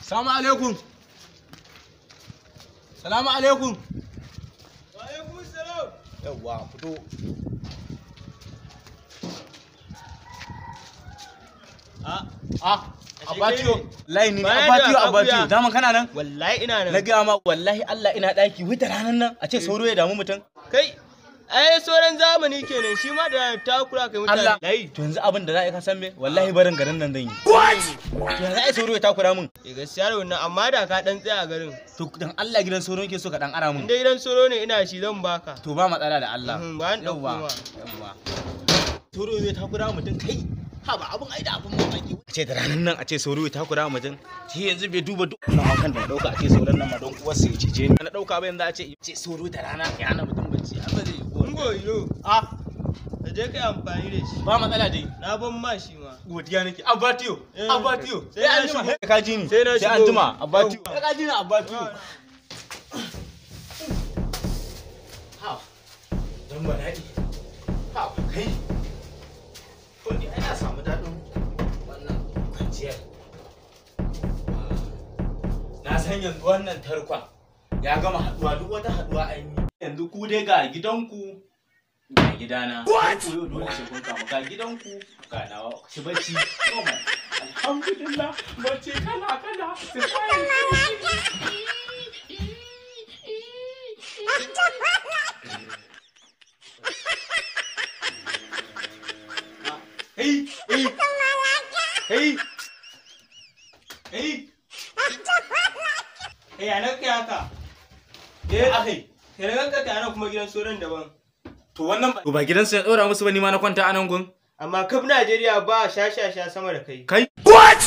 Salamu alaikum. Salamu alaikum. Wa alaikum salam. Yawwa fito. Abatiyo. Wallahi ni Abatiyo. Daman kana nan? Wallahi ina nan. Na gaya ma wallahi Allah ina daki wita ranan nan a ce sauro ya damu mutum. Kai ai sauran zamani kenan shi ma da takura kai mutane. Allah. To yanzu abin da za a yi ka san me? Wallahi barin garin nan zan yi. To yanzu ai sauro ya takura min. Gaskiya wannan amma da ka dan tsaya a garin. To dan Allah gidan sauro yake so ka dan ara min. Inda gidan sauro ne ina shi zan baka. To ba matsala da Allah. Ba ni dauko ma. Yawwa. Sauro zai takura mutum kai. Ha ba abun ai da abun mamaki. A ce da ranan nan a ce sauro ya takura mutum. Shi yanzu bai duba duk wannan hakan da na dauka a ce sauran nan ma don uwar sai ya cije ni. Na dauka ba yanzu a ce sauro da rana ya hana mutum bacci. Abba zai yi. Ungoyo. Da je kai amfani da shi. Ba matsala dai. Na ban ma shi ma. Godiya nake. Abatiyo. Abatiyo. Sai an jima. Sai ka ji ni. Sai na shigo. Sai an jima. Abatiyo. Sai ka ji ni Abatiyo. Ha. Dan bala'i. Ha kai. Ko ni ai na samu dadin wannan kwanciyar. Na san yanzu wannan tarkon ya gama haduwa duk wata haduwa an yi. Yanzu ku dai ga gidanku ga gidana. Ku yau dole sai kun kama ga gidanku ga nawa shi bacci. Normal. Alhamdulillah bacci kala kala. Hey, hey, hey, hey. Eh ana kai haka. Akai. Kai na ganka tare kuma gidan sauran daban. To wannan ba gidansu ya ɗora musu ba ni ma na kwanta a nan gun. Amma kaf Najeriya ba shashasha sama da kai. Kai. What?